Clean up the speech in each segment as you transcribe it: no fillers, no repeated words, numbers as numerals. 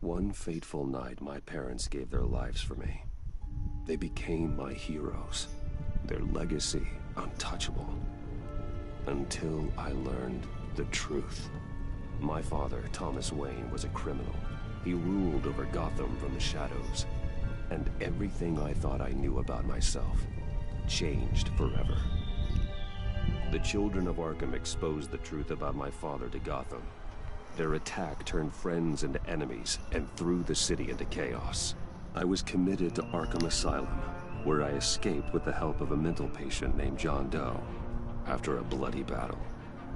One fateful night, my parents gave their lives for me. They became my heroes. Their legacy untouchable. Until I learned the truth. My father, Thomas Wayne, was a criminal. He ruled over Gotham from the shadows. And everything I thought I knew about myself changed forever. The children of Arkham exposed the truth about my father to Gotham. Their attack turned friends into enemies and threw the city into chaos. I was committed to Arkham Asylum, where I escaped with the help of a mental patient named John Doe. After a bloody battle,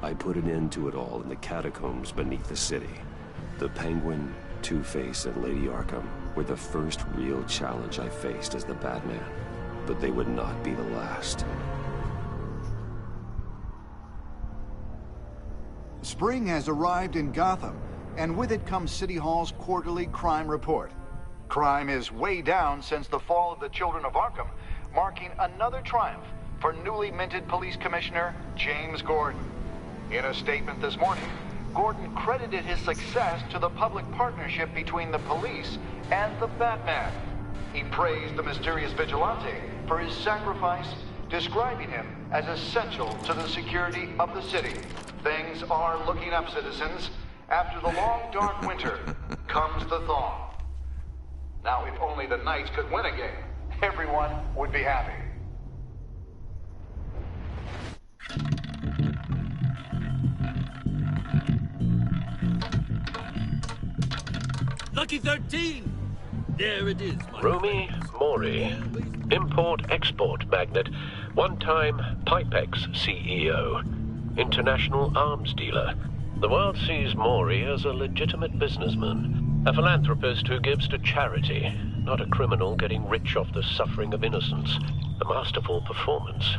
I put an end to it all in the catacombs beneath the city. The Penguin, Two-Face, and Lady Arkham were the first real challenge I faced as the Batman, but they would not be the last. Spring has arrived in Gotham, and with it comes City Hall's quarterly crime report. Crime is way down since the fall of the Children of Arkham, marking another triumph for newly minted Police Commissioner James Gordon. In a statement this morning, Gordon credited his success to the public partnership between the police and the Batman. He praised the mysterious vigilante for his sacrifice, describing him as essential to the security of the city. Things are looking up, citizens. After the long, dark winter comes the thaw. Now, if only the Knights could win again, everyone would be happy. Lucky 13! There it is, my Rumi Mori, import-export magnate, one-time Pipex CEO, international arms dealer. The world sees Mori as a legitimate businessman, a philanthropist who gives to charity, not a criminal getting rich off the suffering of innocence. A masterful performance.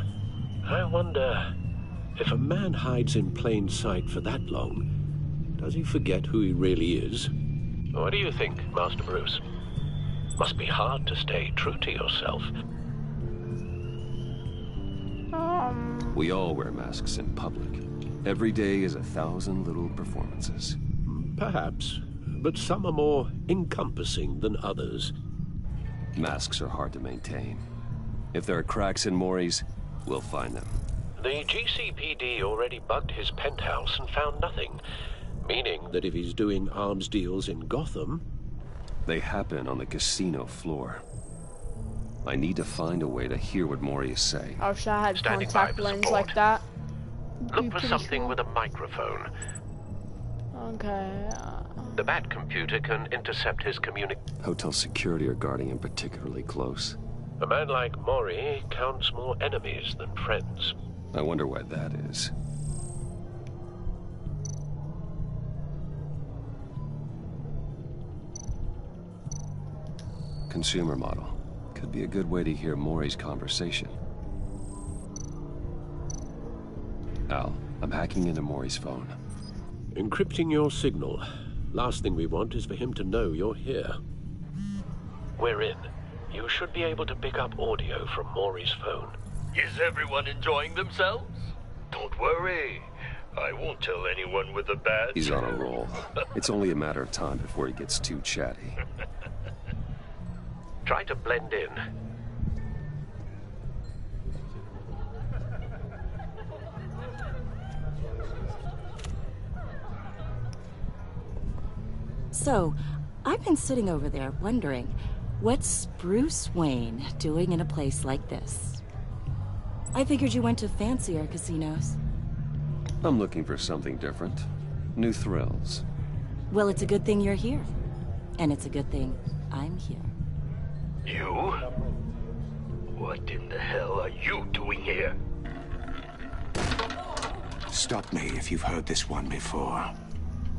I wonder, if a man hides in plain sight for that long, does he forget who he really is? What do you think, Master Bruce? Must be hard to stay true to yourself. We all wear masks in public. Every day is 1,000 little performances. Perhaps, but some are more encompassing than others. Masks are hard to maintain. If there are cracks in Mori's, we'll find them. The GCPD already bugged his penthouse and found nothing, meaning that if he's doing arms deals in Gotham... They happen on the casino floor. I need to find a way to hear what Mori is saying. I wish I had Standing contact by for lens support. like that. Look for something with a microphone. Okay. The Bat computer can intercept his Hotel security are guarding him particularly close. A man like Mori counts more enemies than friends. I wonder why that is. Consumer model. Could be a good way to hear Mori's conversation. Al, I'm hacking into Mori's phone. Encrypting your signal. Last thing we want is for him to know you're here. We're in. You should be able to pick up audio from Mori's phone. Is everyone enjoying themselves? Don't worry. I won't tell anyone with a badge. He's on a roll. It's only a matter of time before he gets too chatty. Try to blend in. So, I've been sitting over there wondering, what's Bruce Wayne doing in a place like this? I figured you went to fancier casinos. I'm looking for something different. New thrills. Well, it's a good thing you're here. And it's a good thing I'm here. You? What in the hell are you doing here? Stop me if you've heard this one before.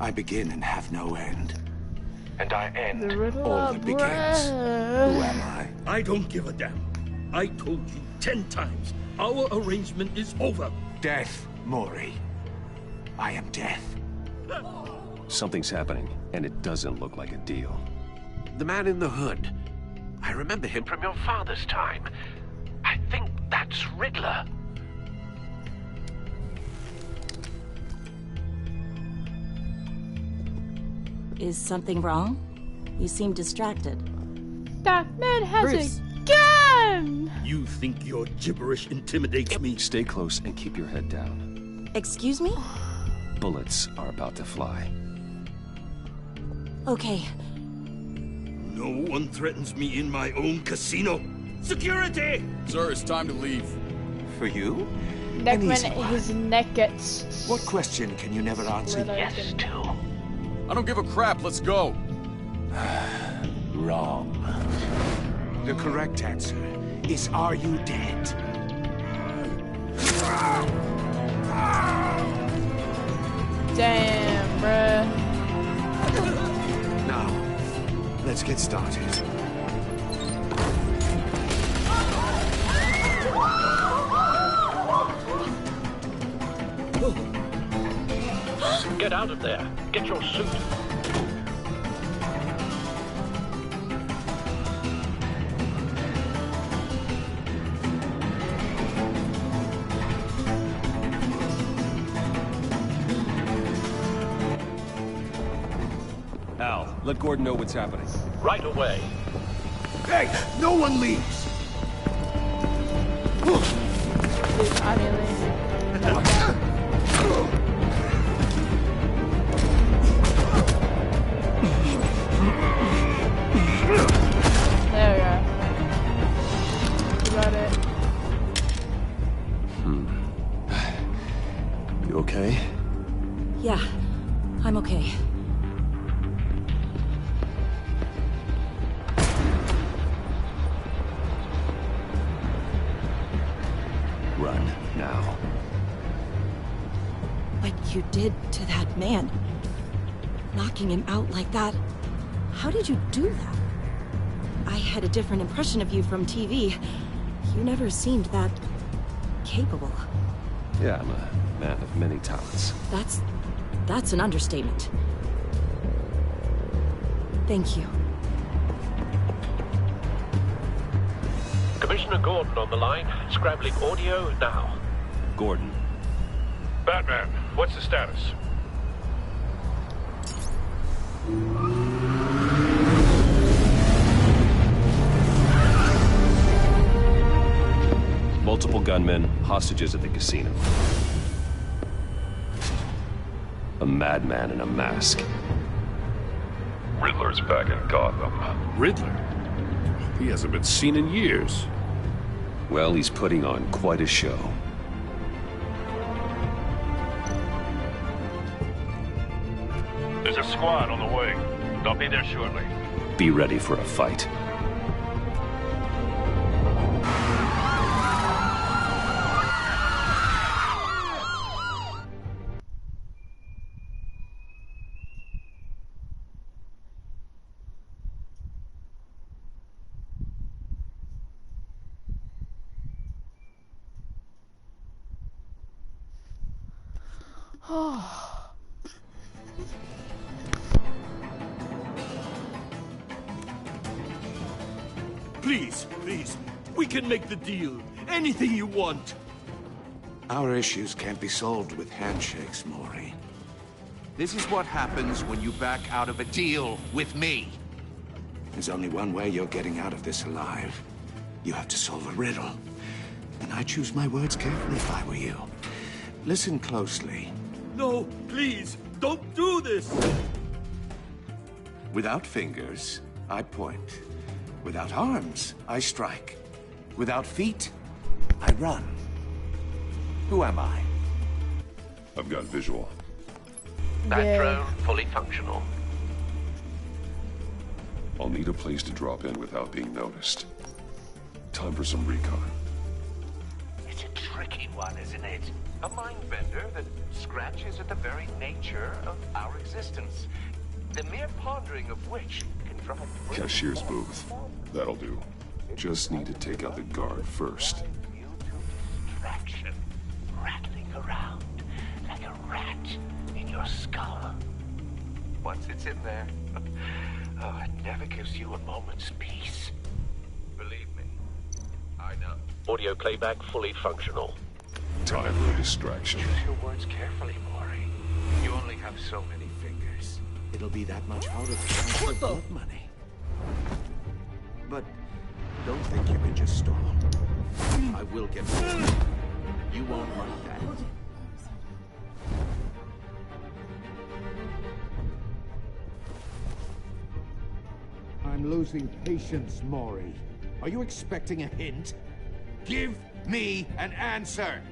I begin and have no end. And I end. All that begins. Who am I? I don't give a damn. I told you 10 times. Our arrangement is over. Death, Mori. I am death. Something's happening, and it doesn't look like a deal. The man in the hood. I remember him from your father's time. I think that's Riddler. Is something wrong? You seem distracted. That man has Bruce. a gun! You think your gibberish intimidates me? Stay close and keep your head down. Excuse me? Bullets are about to fly. Okay. No one threatens me in my own casino. Security! Sir, it's time to leave. For you? Like An when easy one. his neck gets... What question can you never answer? split Yes open. to. I don't give a crap. Let's go. Wrong. The correct answer is, are you dead? Damn, bruh. Now, let's get started. Get out of there. Get your suit. Al, let Gordon know what's happening. Right away. Hey, no one leaves! Dude, I really... There we go. You got it. You okay? Yeah, I'm okay. Run, now. What you did to that man. Knocking him out like that. How did you do that? I had a different impression of you from TV. You never seemed that... capable. Yeah, I'm a man of many talents. That's an understatement. Thank you. Commissioner Gordon on the line. Scrambling audio now. Gordon. Batman, what's the status? Multiple gunmen, hostages at the casino. A madman in a mask. Riddler's back in Gotham. Riddler? He hasn't been seen in years. Well, he's putting on quite a show. There's a squad on the way. They'll be there shortly. Be ready for a fight. Please, please. We can make the deal. Anything you want. Our issues can't be solved with handshakes, Maury. This is what happens when you back out of a deal with me. There's only one way you're getting out of this alive. You have to solve a riddle. And I choose my words carefully if I were you. Listen closely. No, please. Don't do this. Without fingers, I point. Without arms, I strike. Without feet, I run. Who am I? I've got visual. That Yeah. drone fully functional. I'll need a place to drop in without being noticed. Time for some recon. It's a tricky one, isn't it? A mind bender that scratches at the very nature of our existence. The mere pondering of which can drive... Cashier's booth. That'll do. Just need to take out the guard first. You to distraction, rattling around like a rat in your skull. Once it's in there, oh, it never gives you a moment's peace. Believe me, I know. Audio playback fully functional. Time for a distraction. Choose your words carefully, Maury. You only have so many fingers. It'll be that much harder to count your blood money. but don't think you can just stall. I will get rid. You won't like that. I'm losing patience, Maury. Are you expecting a hint? Give me an answer!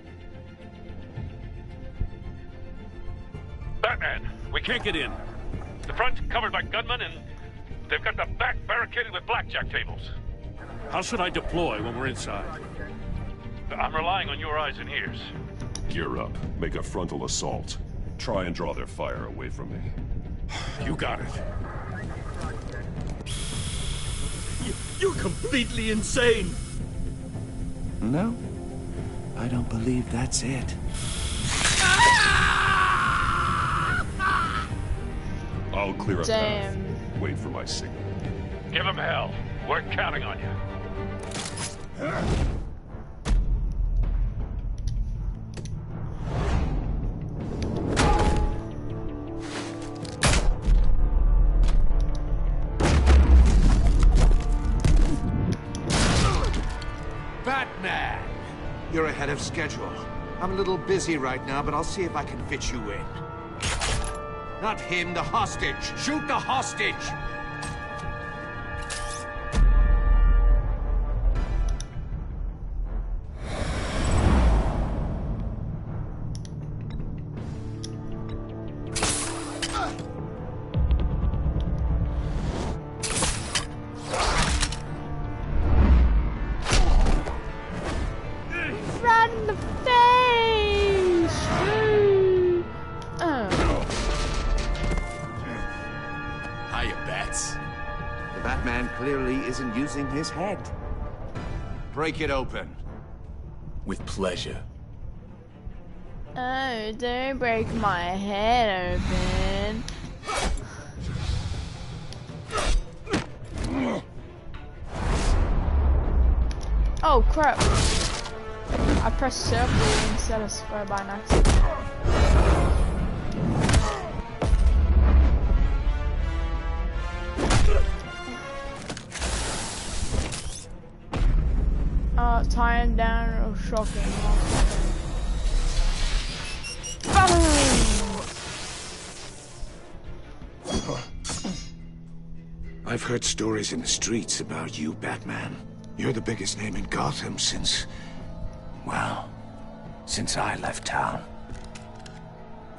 Batman, we can't get in. The front covered by gunmen, and they've got the back barricaded with blackjack tables. How should I deploy when we're inside? I'm relying on your eyes and ears. Gear up. Make a frontal assault. Try and draw their fire away from me. You got it. You're completely insane! No, I don't believe that's it. I'll clear a Damn. path. Wait for my signal. Give him hell. We're counting on you. Batman! You're ahead of schedule. I'm a little busy right now, but I'll see if I can fit you in. Not him, the hostage! Shoot the hostage! Right in the face! Ooh. Hiya, Bats. The Batman clearly isn't using his head. Break it open. With pleasure. Oh, don't break my head open. Oh crap. I pressed circle instead of square by an accident. Tying down or shocking. I've heard stories in the streets about you, Batman. You're the biggest name in Gotham since... well, since I left town.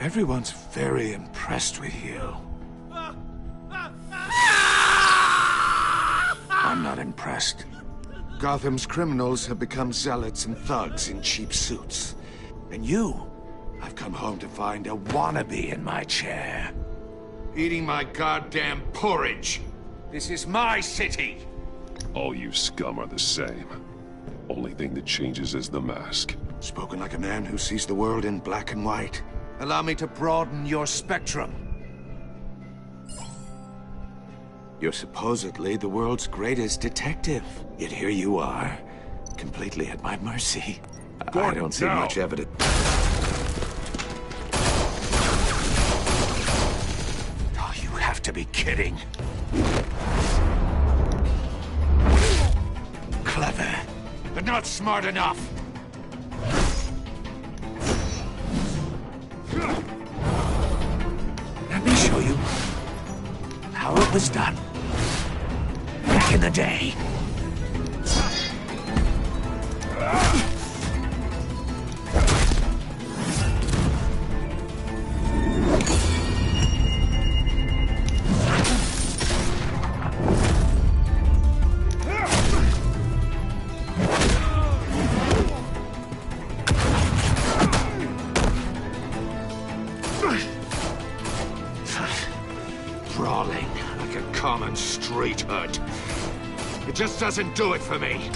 Everyone's very impressed with you. I'm not impressed. Gotham's criminals have become zealots and thugs in cheap suits. And you, I've come home to find a wannabe in my chair. Eating my goddamn porridge. This is my city. All you scum are the same. Only thing that changes is the mask. Spoken like a man who sees the world in black and white. Allow me to broaden your spectrum. You're supposedly the world's greatest detective. Yet here you are, completely at my mercy. I don't see much evidence. Oh, you have to be kidding. Clever, but not smart enough. Let me show you how it was done back in the day. Brawling like a common street hood. It just doesn't do it for me.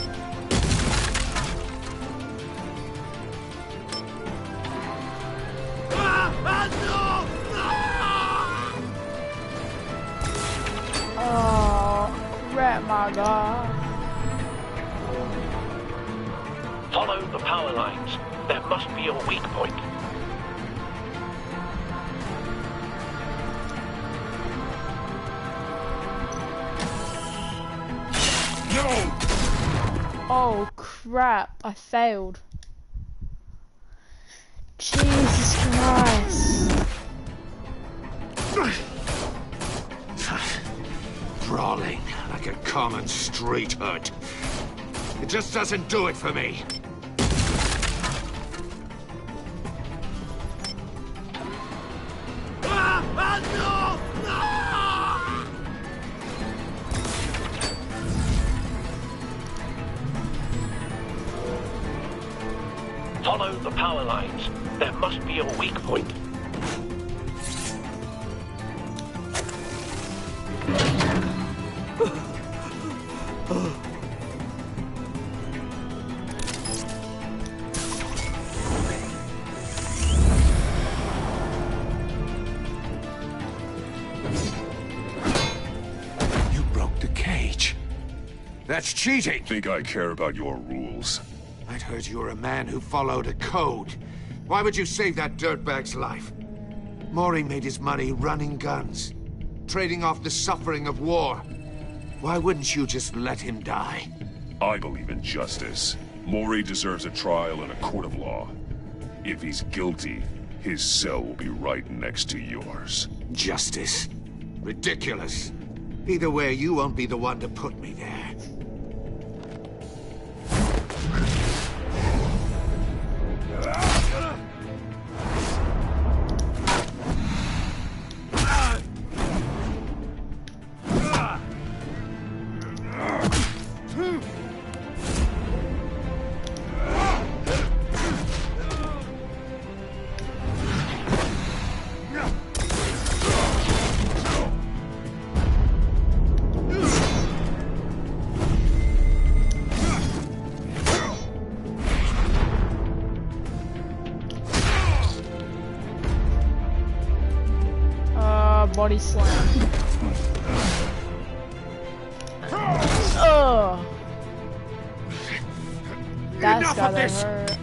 Oh, crap, my God. Follow the power lines. There must be a weak point. You crap, I failed. Jesus Christ. Brawling like a common street hood. It just doesn't do it for me. Follow the power lines. There must be a weak point. You broke the cage. That's cheating. Think I care about your rules? I'd heard you were a man who followed a code. Why would you save that dirtbag's life? Mori made his money running guns, trading off the suffering of war. Why wouldn't you just let him die? I believe in justice. Mori deserves a trial in a court of law. If he's guilty, his cell will be right next to yours. Justice? Ridiculous. Either way, you won't be the one to put me there. Body slam. Oh, that's gotta hurt.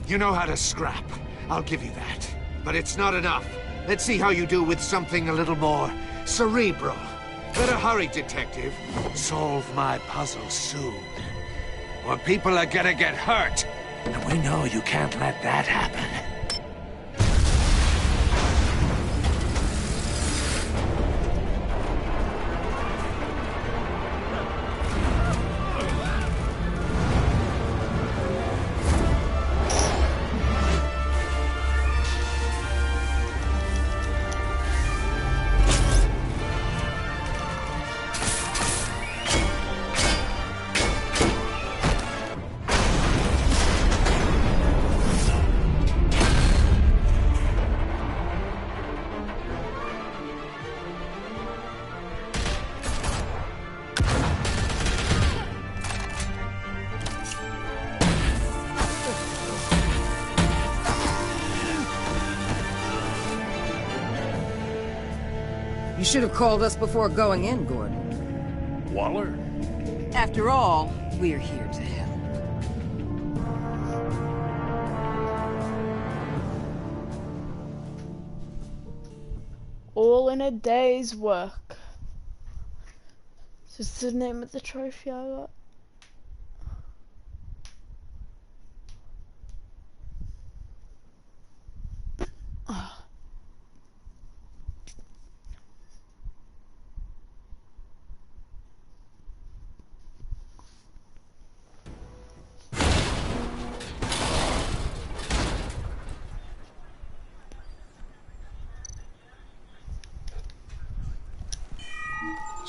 You know how to scrap. I'll give you that. But it's not enough. Let's see how you do with something a little more cerebral. Better hurry, detective. Solve my puzzle soon. Or people are gonna get hurt. And we know you can't let that happen. You should have called us before going in, Gordon. Waller? After all, we're here to help. All in a day's work. So it's the name of the trophy I got.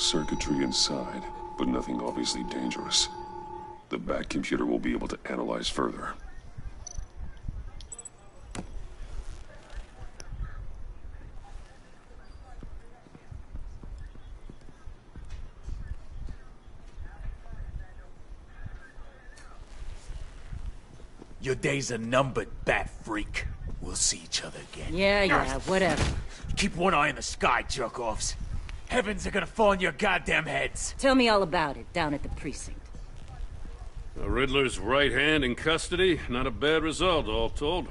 Circuitry inside, but nothing obviously dangerous. The back computer will be able to analyze further. Your days are numbered, bat freak. We'll see each other again. Yeah, whatever. Keep one eye in the sky, jerk-offs. Heavens are gonna fall on your goddamn heads. Tell me all about it, down at the precinct. The Riddler's right hand in custody. Not a bad result, all told.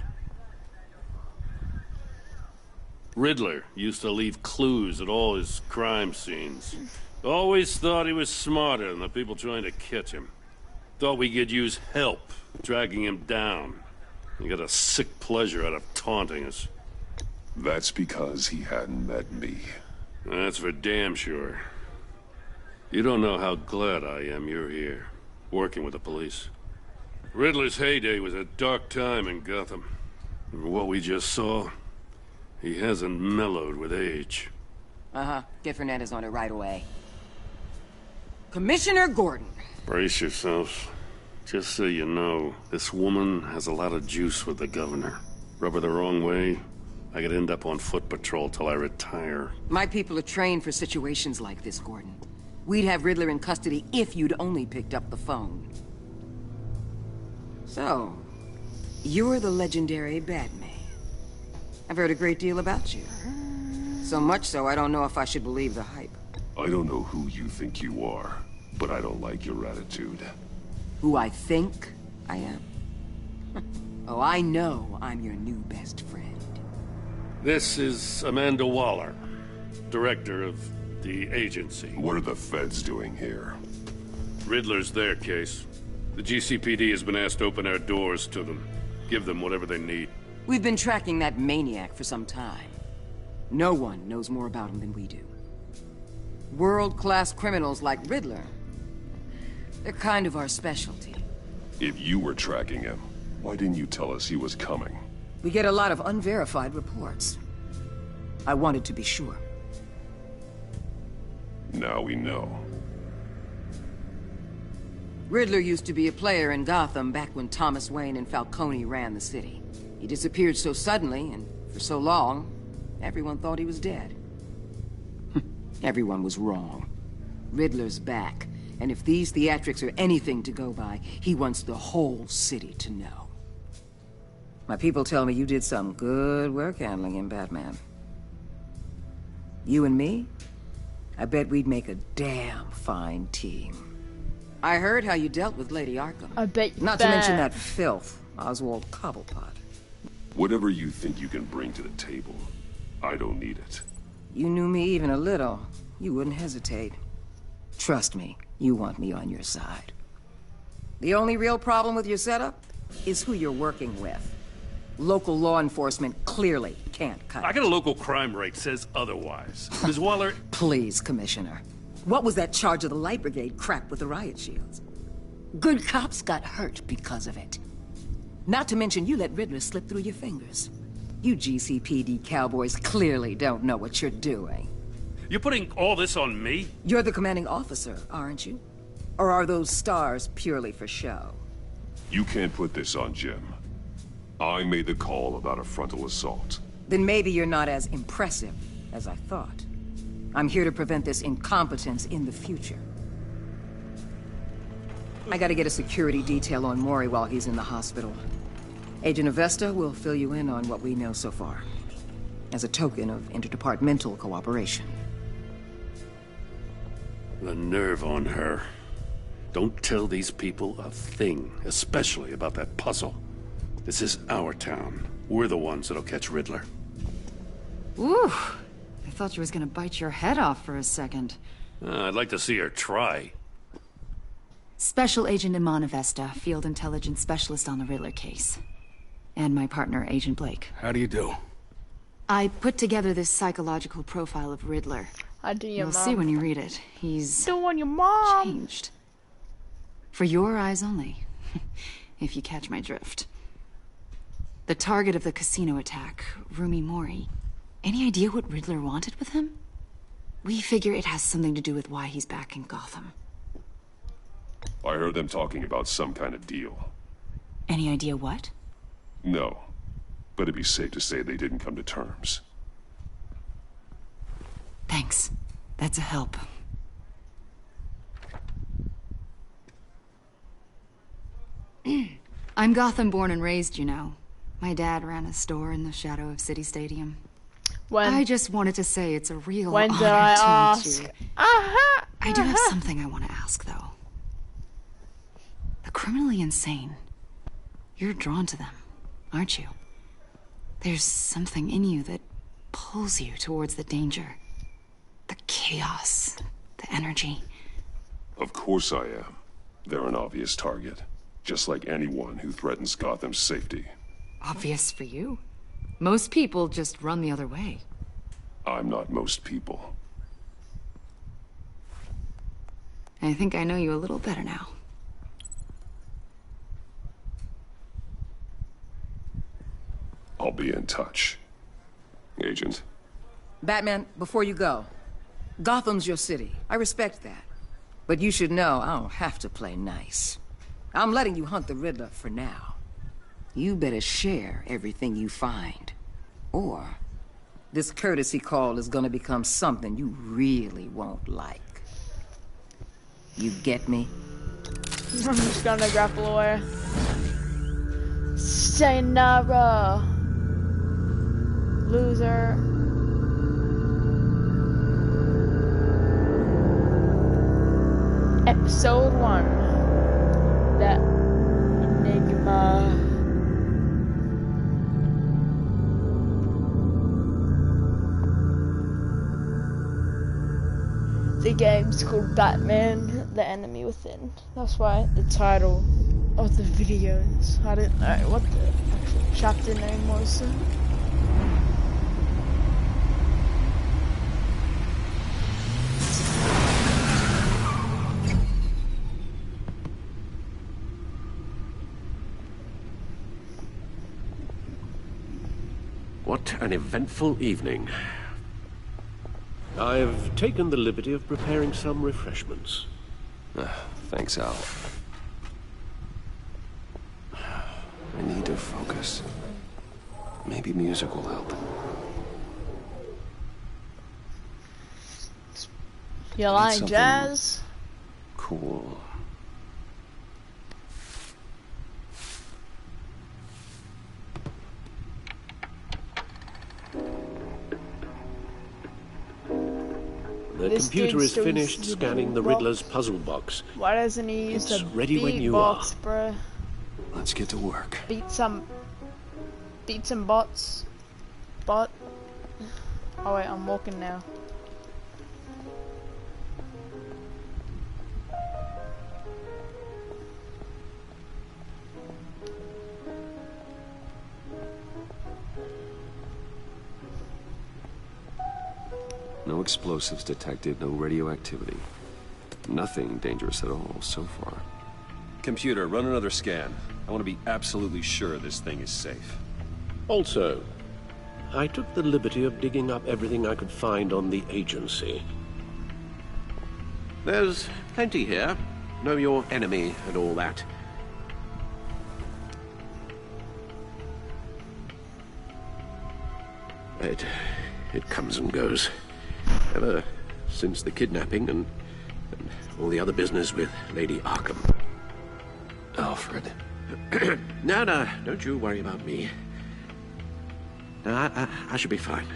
Riddler used to leave clues at all his crime scenes. Always thought he was smarter than the people trying to catch him. Thought we could use help, dragging him down. He got a sick pleasure out of taunting us. That's because he hadn't met me. That's for damn sure. You don't know how glad I am you're here, working with the police. Riddler's heyday was a dark time in Gotham. And for what we just saw, he hasn't mellowed with age. Uh-huh. Get Fernandez on it right away. Commissioner Gordon. Brace yourselves. Just so you know, this woman has a lot of juice with the governor. Rub her the wrong way, I could end up on foot patrol till I retire. My people are trained for situations like this, Gordon. We'd have Riddler in custody if you'd only picked up the phone. So, you're the legendary Batman. I've heard a great deal about you. So much so, I don't know if I should believe the hype. I don't know who you think you are, but I don't like your attitude. Who I think I am? Oh, I know I'm your new best friend. This is Amanda Waller, director of the agency. What are the feds doing here? Riddler's their case. The GCPD has been asked to open our doors to them. Give them whatever they need. We've been tracking that maniac for some time. No one knows more about him than we do. World-class criminals like Riddler. They're kind of our specialty. If you were tracking him, why didn't you tell us he was coming? We get a lot of unverified reports. I wanted to be sure. Now we know. Riddler used to be a player in Gotham back when Thomas Wayne and Falcone ran the city. He disappeared so suddenly and for so long, everyone thought he was dead. Everyone was wrong. Riddler's back, and if these theatrics are anything to go by, he wants the whole city to know. My people tell me you did some good work handling him, Batman. You and me? I bet we'd make a damn fine team. I heard how you dealt with Lady Arkham. I bet you Not to mention that filth, Oswald Cobblepot. Whatever you think you can bring to the table, I don't need it. You knew me even a little, you wouldn't hesitate. Trust me, you want me on your side. The only real problem with your setup is who you're working with. Local law enforcement clearly can't cut it. I got a local crime rate says otherwise. Ms. Waller... Please, Commissioner. What was that charge of the Light Brigade crap with the riot shields? Good cops got hurt because of it. Not to mention you let Riddler slip through your fingers. You GCPD cowboys clearly don't know what you're doing. You're putting all this on me? You're the commanding officer, aren't you? Or are those stars purely for show? You can't put this on Jim. I made the call about a frontal assault. Then maybe you're not as impressive as I thought. I'm here to prevent this incompetence in the future. I gotta get a security detail on Mori while he's in the hospital. Agent Avesta will fill you in on what we know so far, as a token of interdepartmental cooperation. The nerve on her. Don't tell these people a thing, especially about that puzzle. This is our town. We're the ones that'll catch Riddler. Ooh, I thought you was gonna bite your head off for a second. I'd like to see her try. Special Agent Iman Avesta, Field Intelligence Specialist on the Riddler case. And my partner, Agent Blake. How do you do? I put together this psychological profile of Riddler. I do your You'll mom. see when you read it. He's doing your mom. changed. For your eyes only, if you catch my drift. The target of the casino attack, Rumi Mori. Any idea what Riddler wanted with him? We figure it has something to do with why he's back in Gotham. I heard them talking about some kind of deal. Any idea what? No, but it'd be safe to say they didn't come to terms. Thanks. That's a help. I'm Gotham born and raised, you know. My dad ran a store in the shadow of City Stadium. I just wanted to say it's a real When honor did I to ask? meet you. I do have something I want to ask, though. The criminally insane. You're drawn to them, aren't you? There's something in you that pulls you towards the danger. The chaos. The the energy. Of course I am. They're an obvious target. Just like anyone who threatens Gotham's safety. Obvious for you. Most people just run the other way. I'm not most people. I think I know you a little better now. I'll be in touch. Agent. Batman, before you go, Gotham's your city. I respect that. But you should know I don't have to play nice. I'm letting you hunt the Riddler for now. You better share everything you find. Or this courtesy call is gonna become something you really won't like. You get me? I'm just gonna grapple away. Sayonara. Loser. Episode 1. That Enigma. The game's called Batman, The Enemy Within. That's why the title of the videos. I didn't know what the actual chapter name was. What an eventful evening. I've taken the liberty of preparing some refreshments. Thanks, Al. I need to focus. Maybe music will help. You like jazz? Cool. The computer is finished scanning the Riddler's puzzle box. Why doesn't he use It's the ready when you are. beatbox, bro? Let's get to work. Beat some bots. Bot. Oh wait, I'm walking now. No explosives detected, no radioactivity. Nothing dangerous at all so far. Computer, run another scan. I want to be absolutely sure this thing is safe. Also, I took the liberty of digging up everything I could find on the agency. There's plenty here. Know your enemy and all that. It comes and goes. Ever since the kidnapping and all the other business with Lady Arkham. Alfred. No, don't you worry about me. No, I should be fine.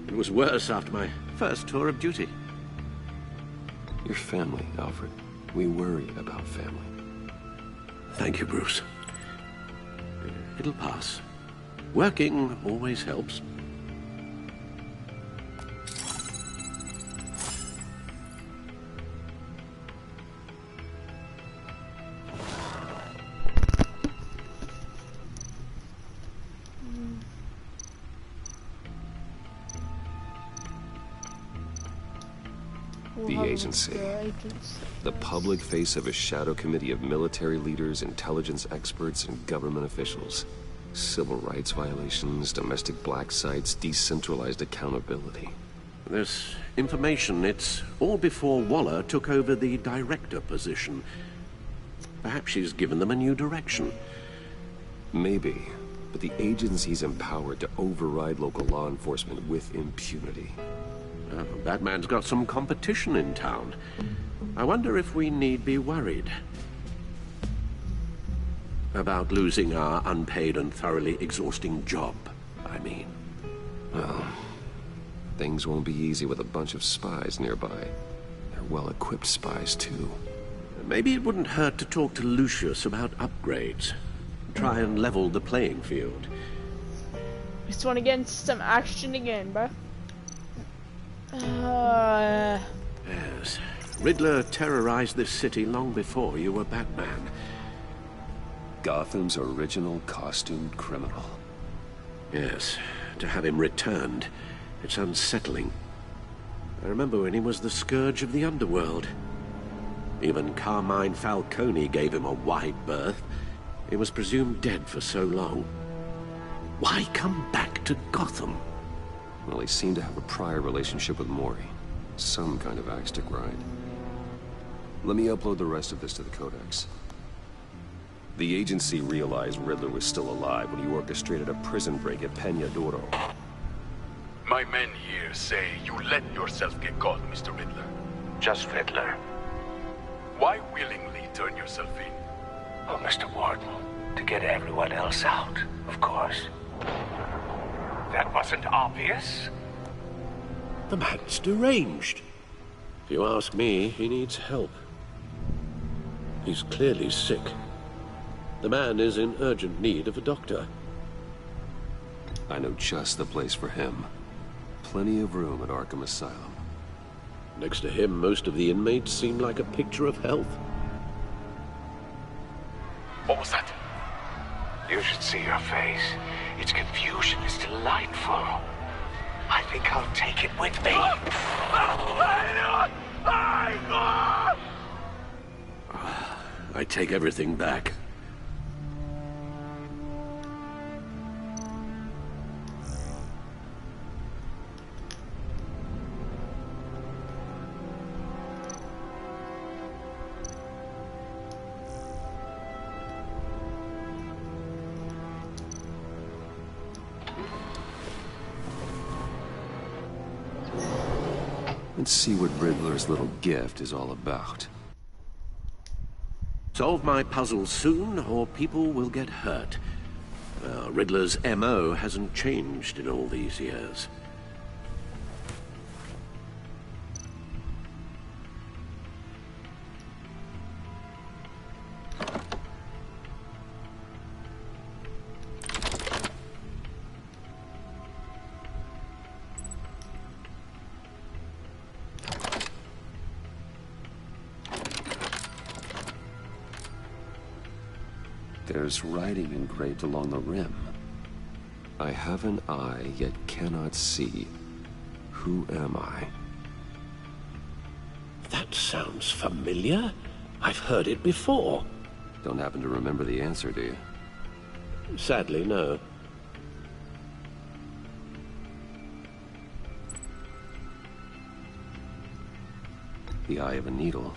It was worse after my first tour of duty. Your family, Alfred. We worry about family. Thank you, Bruce. It'll pass. Working always helps. The agency. The public face of a shadow committee of military leaders, intelligence experts, and government officials. Civil rights violations, domestic black sites, decentralized accountability. This information, it's all before Waller took over the director position. Perhaps she's given them a new direction. Maybe, but the agency's empowered to override local law enforcement with impunity. Batman's got some competition in town. I wonder if we need be worried about losing our unpaid and thoroughly exhausting job, I mean. Well, things won't be easy with a bunch of spies nearby. They're well-equipped spies, too. Maybe it wouldn't hurt to talk to Lucius about upgrades. Try and level the playing field. Just want to get into some action again, bro. Yes. Riddler terrorized this city long before you were Batman. Gotham's original costumed criminal. Yes, to have him returned, it's unsettling. I remember when he was the scourge of the underworld. Even Carmine Falcone gave him a wide berth. He was presumed dead for so long. Why come back to Gotham? Well, he seemed to have a prior relationship with Mori. Some kind of axe to grind. Let me upload the rest of this to the Codex. The agency realized Riddler was still alive when he orchestrated a prison break at Peña Duro. My men here say you let yourself get caught, Mr. Riddler. Just Riddler. Why willingly turn yourself in? Oh, Mr. Warden, to get everyone else out, of course. That wasn't obvious. The man's deranged. If you ask me, he needs help. He's clearly sick. The man is in urgent need of a doctor. I know just the place for him. Plenty of room at Arkham Asylum. Next to him, most of the inmates seem like a picture of health. What was that? You should see your face. Its confusion is delightful. I think I'll take it with me. I take everything back. Let's see what Riddler's little gift is all about. Solve my puzzle soon, or people will get hurt. Riddler's MO hasn't changed in all these years. There's writing engraved along the rim. I have an eye, yet cannot see. Who am I? That sounds familiar. I've heard it before. Don't happen to remember the answer, do you? Sadly, no. The eye of a needle.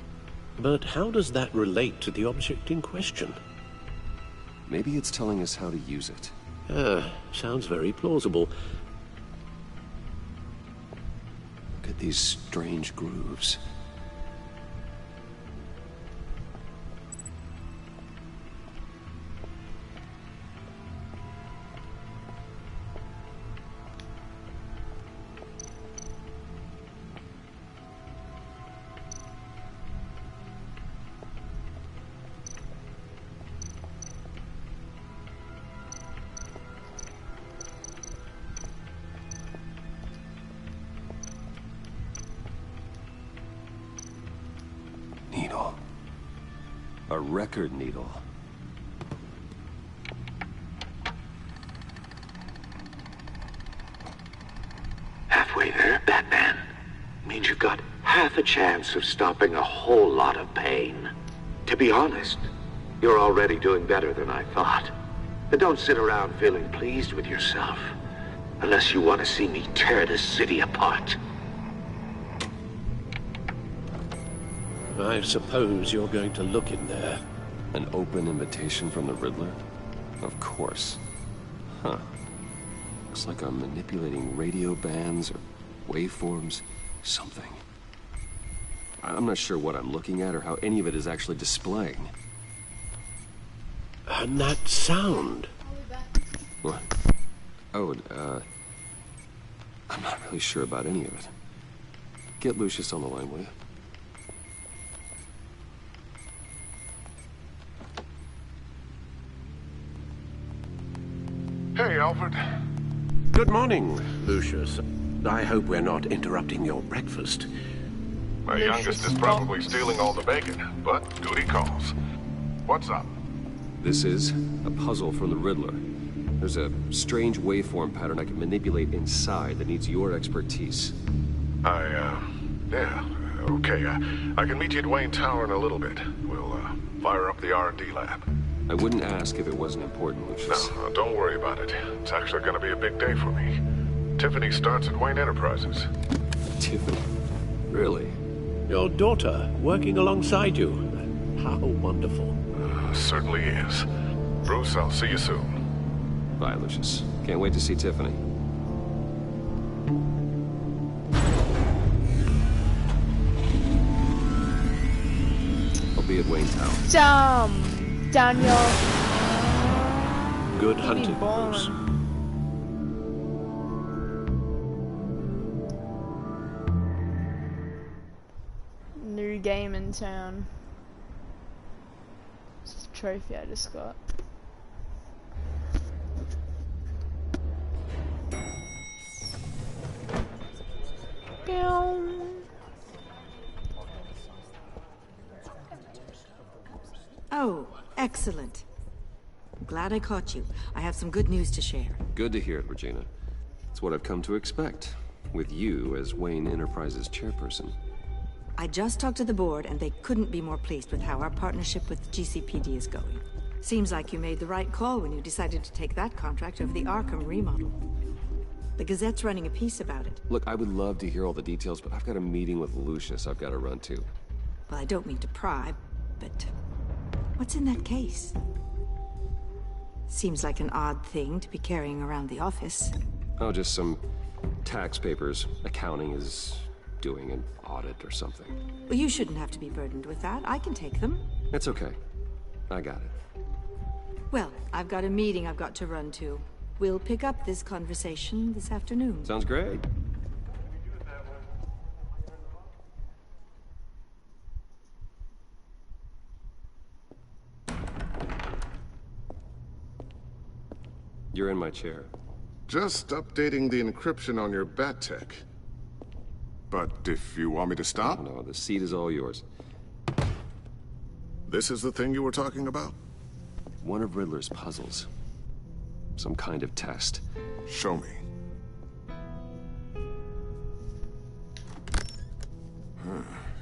But how does that relate to the object in question? Maybe it's telling us how to use it. Sounds very plausible. Look at these strange grooves. Needle. A record needle. Halfway there, Batman. Means you've got half a chance of stopping a whole lot of pain. To be honest, you're already doing better than I thought. But don't sit around feeling pleased with yourself. Unless you want to see me tear this city apart. I suppose you're going to look in there. An open invitation from the Riddler? Of course. Huh. Looks like I'm manipulating radio bands or waveforms. Something. I'm not sure what I'm looking at or how any of it is actually displaying. And that sound. What? Oh, I'm not really sure about any of it. Get Lucius on the line, will you? Hey, Alfred. Good morning, Lucius. I hope we're not interrupting your breakfast. My youngest is probably stealing all the bacon, but duty calls. What's up? This is a puzzle from the Riddler. There's a strange waveform pattern I can manipulate inside that needs your expertise. Yeah, okay. I can meet you at Wayne Tower in a little bit. We'll, fire up the R&D lab. I wouldn't ask if it wasn't important, Lucius. No, don't worry about it. It's actually gonna be a big day for me. Tiffany starts at Wayne Enterprises. Tiffany? Really? Your daughter, working alongside you. How wonderful. Certainly is. Bruce, I'll see you soon. Bye, Lucius. Can't wait to see Tiffany. I'll be at Wayne Tower. Daniel. Good hunting, Bruce. New game in town. This is a trophy I just got. Oh, excellent. Glad I caught you. I have some good news to share. Good to hear it, Regina. It's what I've come to expect, with you as Wayne Enterprises chairperson. I just talked to the board, and they couldn't be more pleased with how our partnership with GCPD is going. Seems like you made the right call when you decided to take that contract over the Arkham remodel. The Gazette's running a piece about it. Look, I would love to hear all the details, but I've got a meeting with Lucius I've got to run to. Well, I don't mean to pry, but what's in that case? Seems like an odd thing to be carrying around the office. Oh, just some tax papers. Accounting is doing an audit or something. Well, you shouldn't have to be burdened with that. I can take them. It's okay. I got it. Well, I've got a meeting I've got to run to. We'll pick up this conversation this afternoon. Sounds great. You're in my chair. Just updating the encryption on your bat tech. But if you want me to stop? No, the seat is all yours. This is the thing you were talking about? One of Riddler's puzzles. Some kind of test. Show me.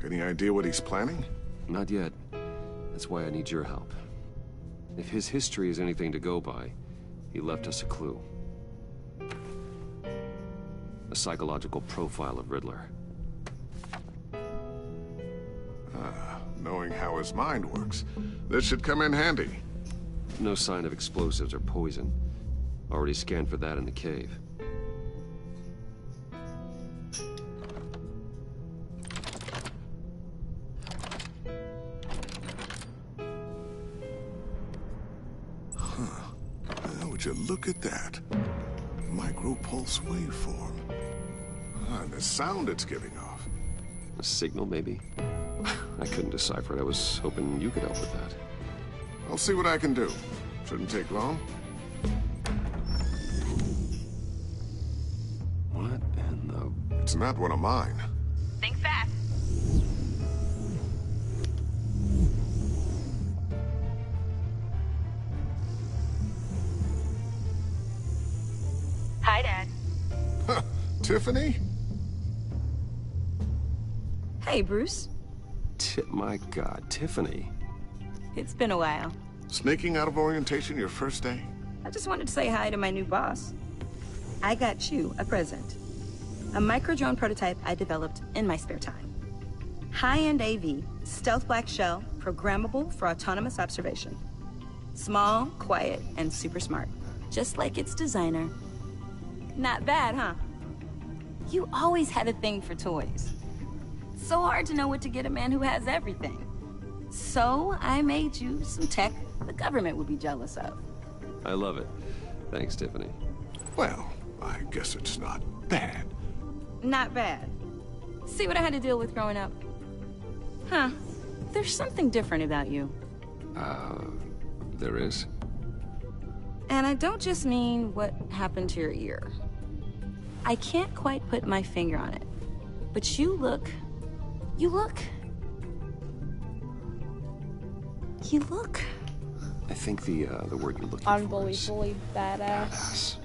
Any idea what he's planning? Not yet. That's why I need your help. If his history is anything to go by, he left us a clue. A psychological profile of Riddler. Knowing how his mind works, this should come in handy. No sign of explosives or poison. Already scanned for that in the cave. Would you look at that? Micropulse waveform. And the sound it's giving off. A signal, maybe? I couldn't decipher it. I was hoping you could help with that. I'll see what I can do. Shouldn't take long. What in the... It's not one of mine. Think fast. Hi, Dad. Tiffany? Hey, Bruce. My God, Tiffany. It's been a while. Sneaking out of orientation your first day? I just wanted to say hi to my new boss. I got you a present. A micro-drone prototype I developed in my spare time. High-end AV, stealth black shell, programmable for autonomous observation. Small, quiet, and super smart. Just like its designer. Not bad, huh? You always had a thing for toys. So hard to know what to get a man who has everything. So I made you some tech the government would be jealous of. I love it. Thanks, Tiffany. Well, I guess it's not bad. Not bad. See what I had to deal with growing up? Huh. There's something different about you. There is? And I don't just mean what happened to your ear. I can't quite put my finger on it. But you look You look... I think the word you're looking unbelievably badass.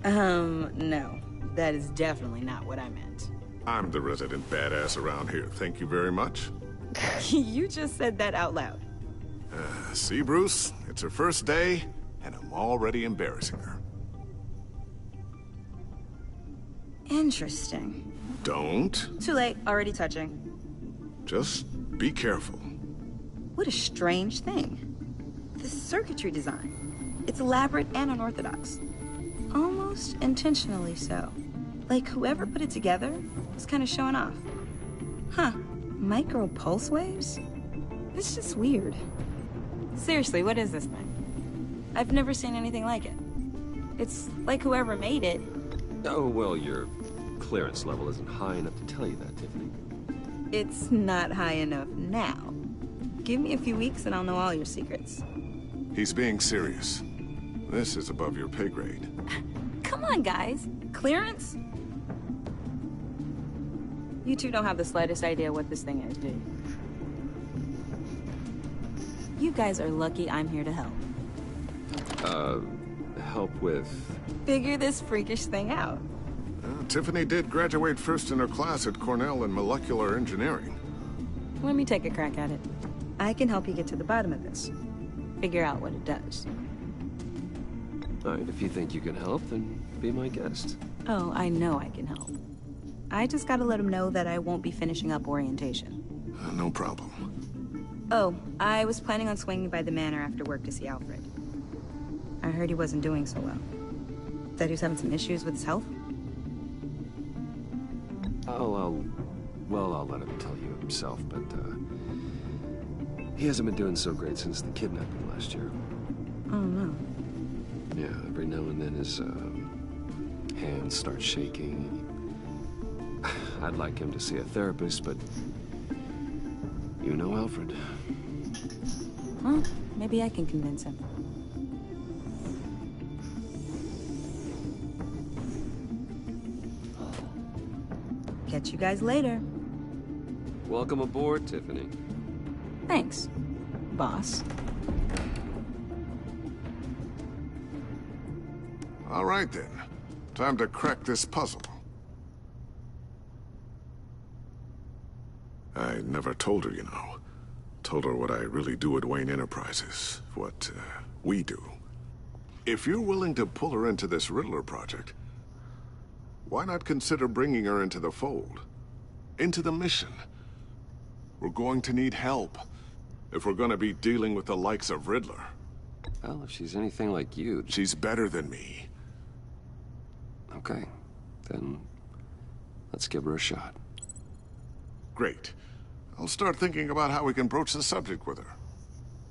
No. That is definitely not what I meant. I'm the resident badass around here. Thank you very much. You just said that out loud. See, Bruce? It's her first day, and I'm already embarrassing her. Interesting. Don't. Too late. Already touching. Just be careful. What a strange thing. The circuitry design. It's elaborate and unorthodox. Almost intentionally so. Like whoever put it together was kind of showing off. Huh. Micro pulse waves? It's just weird. Seriously, what is this thing? I've never seen anything like it. It's like whoever made it. Oh, well, your clearance level isn't high enough to tell you that, Tiffany. It's not high enough now. Give me a few weeks and I'll know all your secrets. He's being serious. This is above your pay grade. Come on, guys. Clearance? You two don't have the slightest idea what this thing is, do you? You guys are lucky I'm here to help. Help with... Figure this freakish thing out. Tiffany did graduate first in her class at Cornell in molecular engineering. Let me take a crack at it. I can help you get to the bottom of this. Figure out what it does. All right, if you think you can help, then be my guest. Oh, I know I can help. I just gotta let him know that I won't be finishing up orientation. No problem. Oh, I was planning on swinging by the manor after work to see Alfred. I heard he wasn't doing so well. That he was having some issues with his health? Oh, I'll let him tell you himself, but, he hasn't been doing so great since the kidnapping last year. Oh, no. Yeah, every now and then his, hands start shaking. I'd like him to see a therapist, but you know Alfred. Well, maybe I can convince him. Catch you guys later. Welcome aboard, Tiffany. Thanks, boss. All right, then. Time to crack this puzzle. I never told her, you know. Told her what I really do at Wayne Enterprises. What, we do. If you're willing to pull her into this Riddler project, why not consider bringing her into the fold? Into the mission? We're going to need help if we're going to be dealing with the likes of Riddler. Well, if she's anything like you... She's better than me. Okay. Then let's give her a shot. Great. I'll start thinking about how we can broach the subject with her.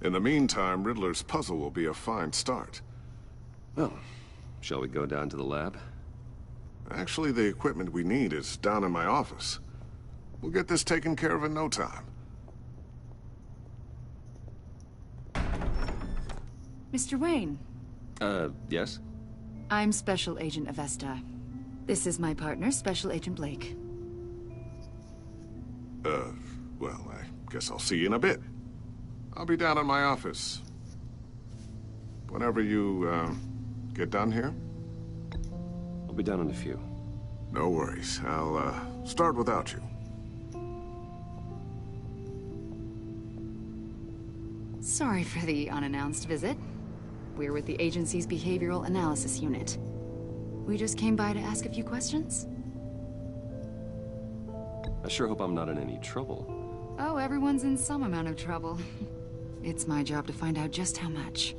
In the meantime, Riddler's puzzle will be a fine start. Well, shall we go down to the lab? Actually, the equipment we need is down in my office. We'll get this taken care of in no time. Mr. Wayne. Yes? I'm Special Agent Avesta. This is my partner, Special Agent Blake. Well, I guess I'll see you in a bit. I'll be down in my office. Whenever you, get done here? I'll be down in a few. No worries. I'll, start without you. Sorry for the unannounced visit. We're with the agency's Behavioral Analysis Unit. We just came by to ask a few questions. I sure hope I'm not in any trouble. Oh, everyone's in some amount of trouble. It's my job to find out just how much.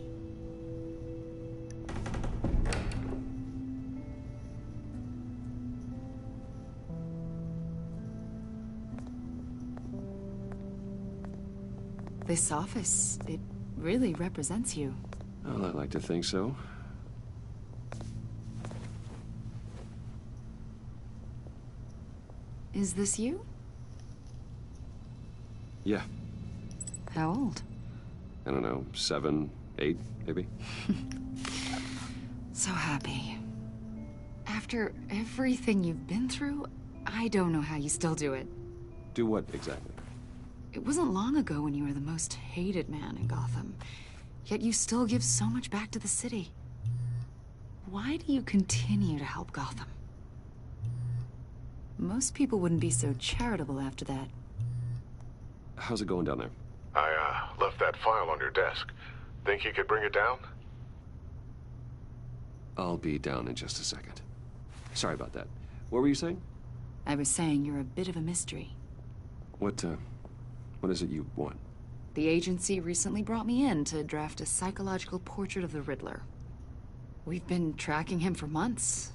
This office, it really represents you. Well, I like to think so. Is this you? Yeah. How old? I don't know, 7, 8, maybe? So happy. After everything you've been through, I don't know how you still do it. Do what exactly? It wasn't long ago when you were the most hated man in Gotham, yet you still give so much back to the city. Why do you continue to help Gotham? Most people wouldn't be so charitable after that. How's it going down there? I, left that file on your desk. Think you could bring it down? I'll be down in just a second. Sorry about that. What were you saying? I was saying you're a bit of a mystery. What is it you want? The agency recently brought me in to draft a psychological portrait of the Riddler. We've been tracking him for months,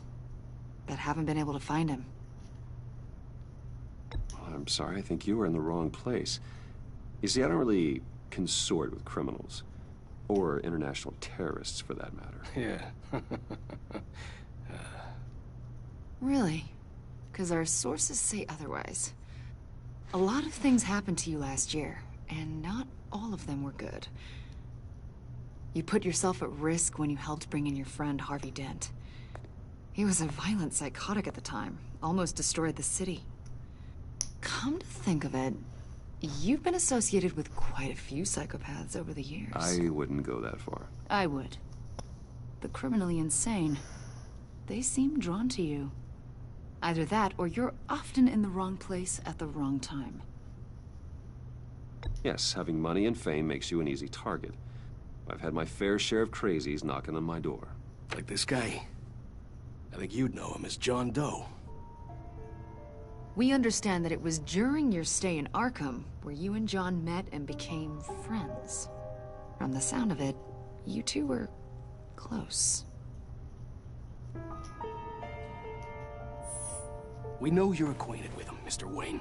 but haven't been able to find him. Well, I'm sorry, I think you were in the wrong place. You see, I don't really consort with criminals. Or international terrorists, for that matter. Yeah. Really? Because our sources say otherwise. A lot of things happened to you last year, and not all of them were good. You put yourself at risk when you helped bring in your friend Harvey Dent. He was a violent psychotic at the time, almost destroyed the city. Come to think of it, you've been associated with quite a few psychopaths over the years. I wouldn't go that far. I would. The criminally insane. They seem drawn to you. Either that, or you're often in the wrong place at the wrong time. Yes, having money and fame makes you an easy target. I've had my fair share of crazies knocking on my door. Like this guy. I think you'd know him as John Doe. We understand that it was during your stay in Arkham where you and John met and became friends. From the sound of it, you two were close. We know you're acquainted with him, Mr. Wayne.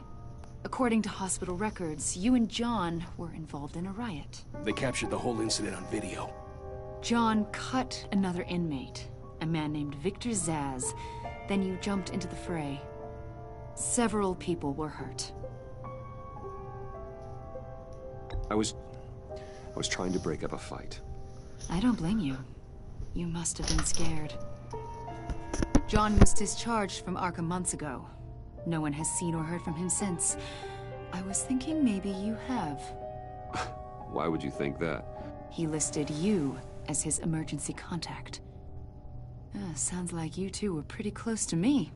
According to hospital records, you and John were involved in a riot. They captured the whole incident on video. John cut another inmate, a man named Victor Zsasz. Then you jumped into the fray. Several people were hurt. I was trying to break up a fight. I don't blame you. You must have been scared. John was discharged from Arkham months ago. No one has seen or heard from him since. I was thinking maybe you have. Why would you think that? He listed you as his emergency contact. Sounds like you two were pretty close to me.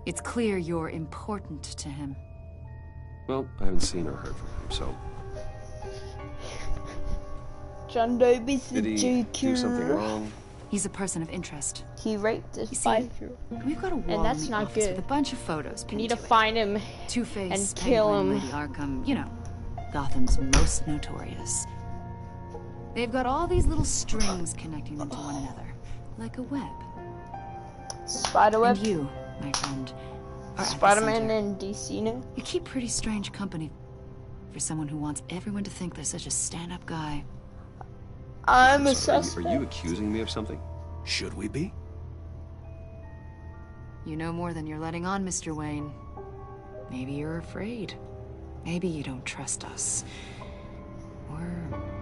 It's clear you're important to him. Well, I haven't seen or heard from him, so... John Doe's Did he do something wrong? He's a person of interest. He raped his 5-year-old. We've got a wall and that's in the not office good. with a bunch of photos. We need to find him Two-Face and kill him. Lady Arkham, you know, Gotham's most notorious. They've got all these little strings connecting them to one another, like a web. Spiderweb. And you, my friend, are Spider-Man and DC now. You keep pretty strange company for someone who wants everyone to think they're such a stand-up guy. I'm a Sorry, suspect. Are you accusing me of something? Should we be? You know more than you're letting on, Mr. Wayne. Maybe you're afraid. Maybe you don't trust us. Or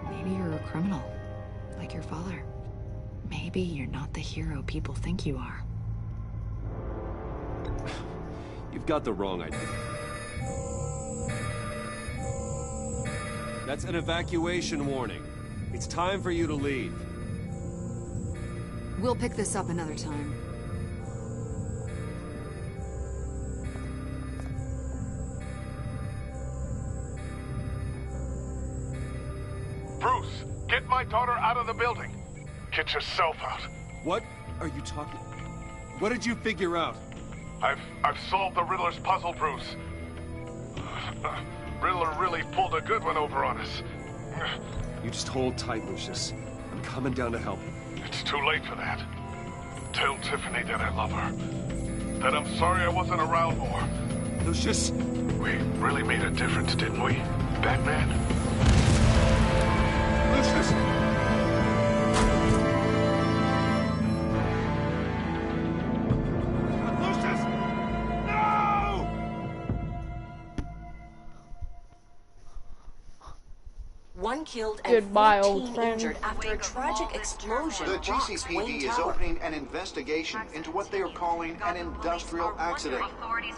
maybe you're a criminal, like your father. Maybe you're not the hero people think you are. You've got the wrong idea. That's an evacuation warning. It's time for you to leave. We'll pick this up another time. Bruce, get my daughter out of the building. Get yourself out. What are you talking? What did you figure out? I've solved the Riddler's puzzle, Bruce. Riddler really pulled a good one over on us. You just hold tight, Lucius. I'm coming down to help. It's too late for that. Tell Tiffany that I love her. That I'm sorry I wasn't around more. Lucius! We really made a difference, didn't we, Batman? Lucius! Lucius! No! killed and Goodbye, 14 old friend. injured after a tragic explosion The rocks Wayne GCPD is Tower. opening an investigation into what they are calling an industrial accident.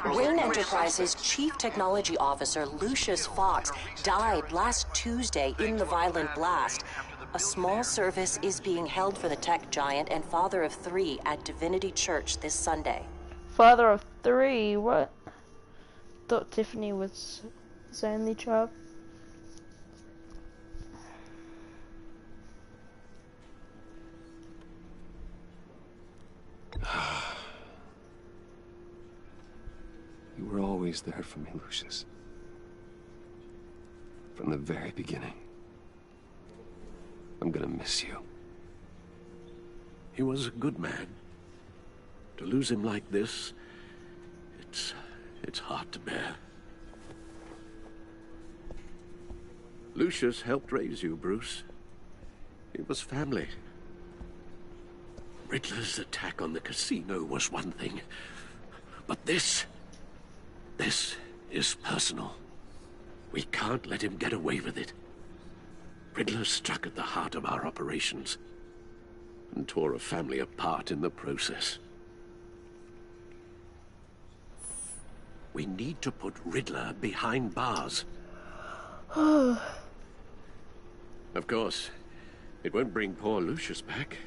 Wayne Enterprises Chief Technology Officer Lucius Fox died last Tuesday in the violent blast. A small service is being held for the tech giant and father of 3 at Divinity Church this Sunday. Father of 3? What? Thought Tiffany was his only child. You were always there for me, Lucius. From the very beginning. I'm gonna miss you. He was a good man. To lose him like this, it's hard to bear. Lucius helped raise you, Bruce. It was family. Riddler's attack on the casino was one thing, but this is personal. We can't let him get away with it. Riddler struck at the heart of our operations and tore a family apart in the process. We need to put Riddler behind bars. Of course, it won't bring poor Lucius back.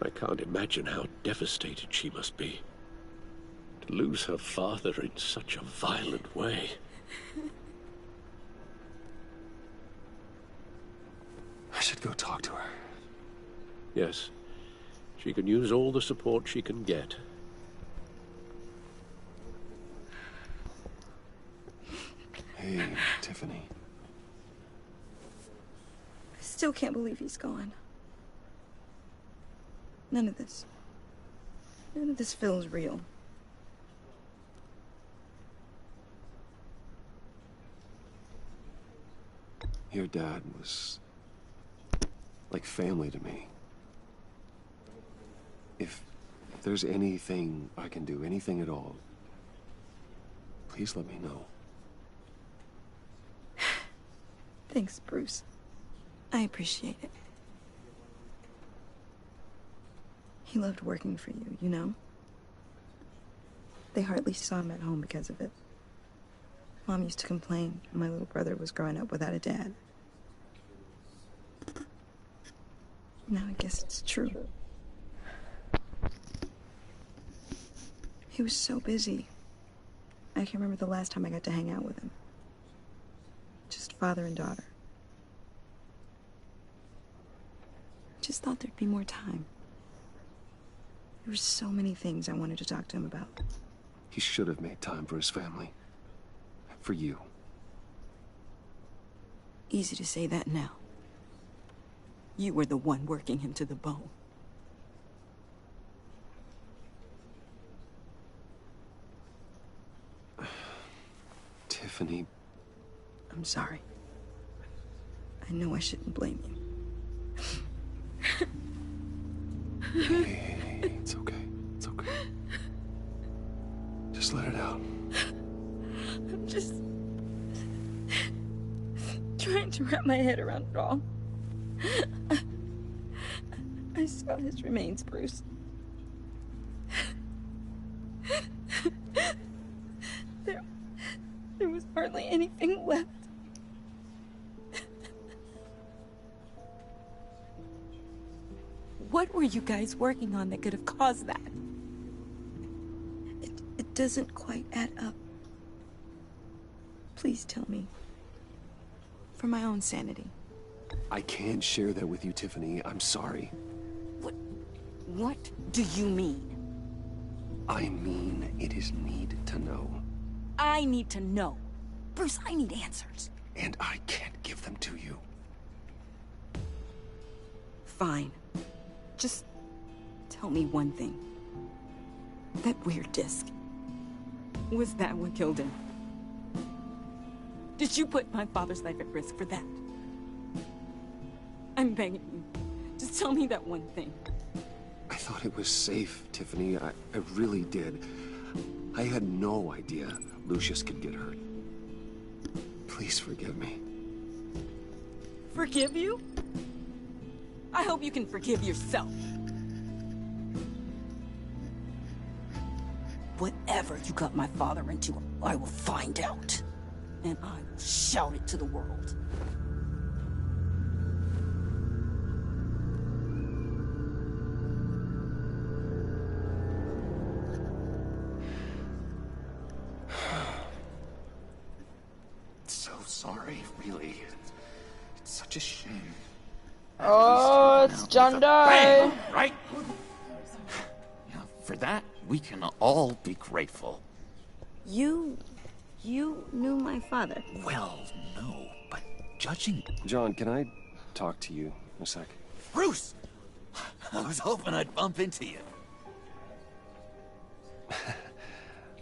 I can't imagine how devastated she must be. To lose her father in such a violent way. I should go talk to her. Yes, she can use all the support she can get. Hey, Tiffany. I still can't believe he's gone. None of this feels real. Your dad was like family to me. If there's anything I can do, anything at all, please let me know. Thanks, Bruce. I appreciate it. He loved working for you, you know? They hardly saw him at home because of it. Mom used to complain my little brother was growing up without a dad. Now I guess it's true. He was so busy. I can remember the last time I got to hang out with him. Just father and daughter. Just thought there'd be more time. There were so many things I wanted to talk to him about. He should have made time for his family. For you. Easy to say that now. You were the one working him to the bone. Tiffany. I'm sorry. I know I shouldn't blame you. Hey, it's okay. It's okay. Just let it out. I'm just trying to wrap my head around it all. I saw his remains, Bruce. There was hardly anything left. What were you guys working on that could have caused that? It doesn't quite add up. Please tell me. For my own sanity. I can't share that with you, Tiffany. I'm sorry. What do you mean? I mean, it is need to know. I need to know. Bruce, I need answers. And I can't give them to you. Fine. Just tell me one thing. That weird disc. Was that what killed him? Did you put my father's life at risk for that? I'm begging you. Just tell me that one thing. I thought it was safe, Tiffany. I really did. I had no idea Lucius could get hurt. Please forgive me. forgive you? I hope you can forgive yourself. Whatever you got my father into, I will find out. And I will shout it to the world. So sorry, really. It's such a shame. Oh, it's John Doe. Right? Yeah, for that, we can all be grateful. You knew my father? Well, no, but judging... John, can I talk to you a sec? Bruce! I was hoping I'd bump into you.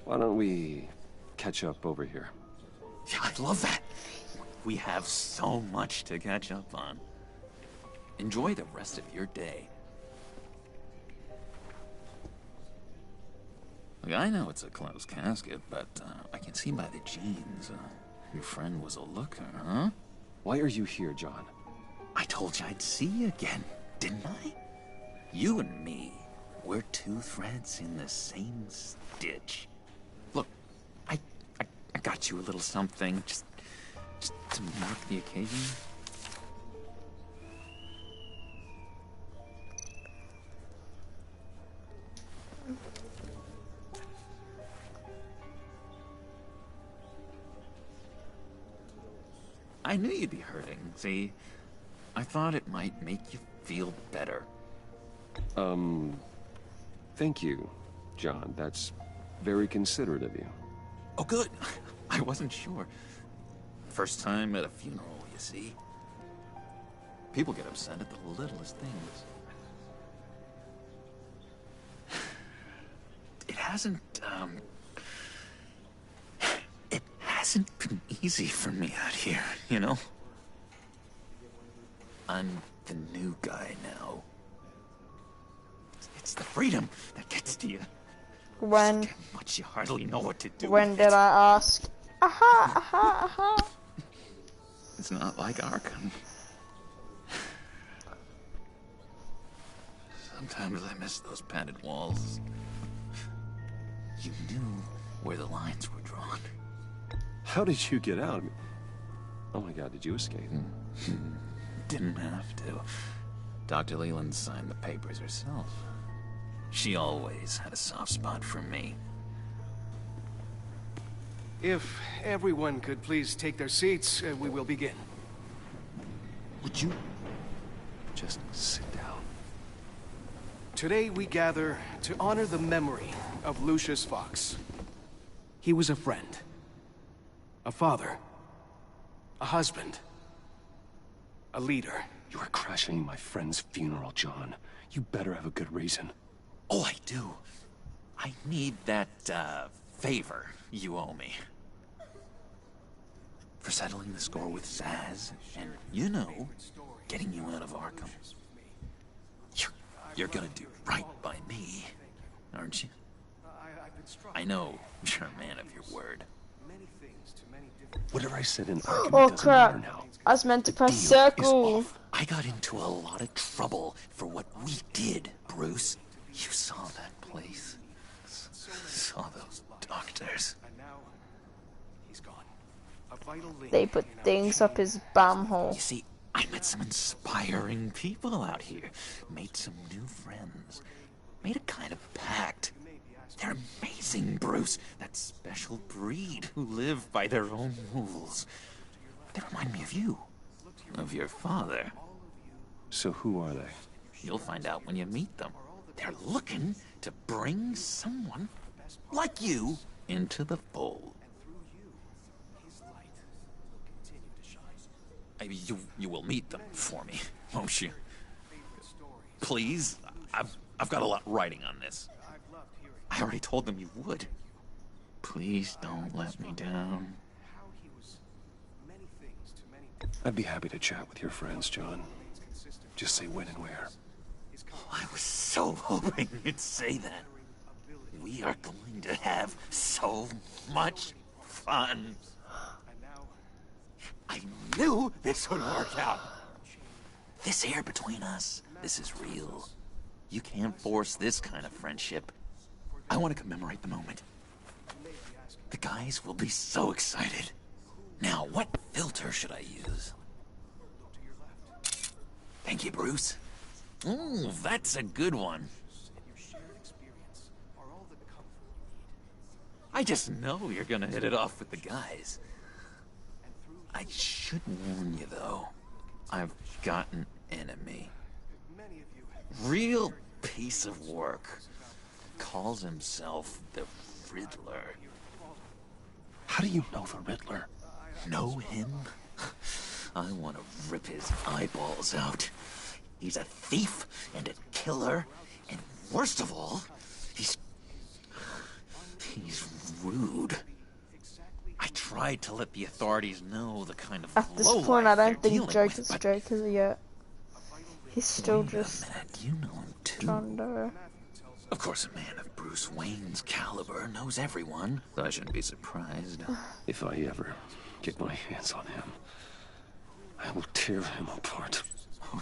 Why don't we catch up over here? Yeah, I'd love that. We have so much to catch up on. Enjoy the rest of your day. Look, I know it's a closed casket, but I can see by the jeans, your friend was a looker, huh? Why are you here, John? I told you I'd see you again, didn't I? You and me, we're two threads in the same stitch. Look, I got you a little something, just to mark the occasion. I knew you'd be hurting, see? I thought it might make you feel better. Thank you, John. That's very considerate of you. Oh, good. I wasn't sure. First time at a funeral, you see? People get upset at the littlest things. It hasn't been easy for me out here, you know? I'm the new guy now. It's the freedom that gets to you. When? So much you hardly know what to do. When did I ask? Aha, aha, aha. It's not like Arkham. Sometimes I miss those padded walls. You knew where the lines were drawn. How did you get out? Oh my God, did you escape? Didn't have to. Dr. Leland signed the papers herself. She always had a soft spot for me. If everyone could please take their seats, we will begin. Would you just sit down? Today we gather to honor the memory of Lucius Fox. He was a friend, a father, a husband, a leader. You are crashing my friend's funeral, John. You better have a good reason. Oh, I do. I need that, favor you owe me. For settling the score with Zsasz, and, you know, getting you out of Arkham. You're gonna do right by me, aren't you? I know you're a man of your word. Whatever I said in Arkham Oh doesn't crap. matter now. I was meant to press Deal is circle. off. I got into a lot of trouble for what we did, Bruce. You saw that place. Saw those doctors. They put things up his bum hole. You see, I met some inspiring people out here. Made some new friends. Made a kind of pact. They're amazing, Bruce. That special breed who live by their own rules. They remind me of you. Of your father. So who are they? You'll find out when you meet them. They're looking to bring someone like you into the fold. You will meet them for me, won't you? Please? I've got a lot writing on this. I already told them you would. Please don't let me down. I'd be happy to chat with your friends, John. Just say when and where. I was so hoping you'd say that. We are going to have so much fun. I knew this would work out. This here between us, this is real. You can't force this kind of friendship. I want to commemorate the moment. The guys will be so excited. Now, what filter should I use? Thank you, Bruce. Ooh, that's a good one. I just know you're gonna hit it off with the guys. I should warn you, though. I've got an enemy. Real piece of work. Calls himself the Riddler. How do you know the Riddler? Know him? I want to rip his eyeballs out. He's a thief and a killer, and worst of all, he's rude. I tried to let the authorities know the kind of At this point, I don't think Joker's Joker yet. He's still just trying to... Of course, a man of Bruce Wayne's caliber knows everyone, so I shouldn't be surprised. If I ever get my hands on him, I will tear him apart.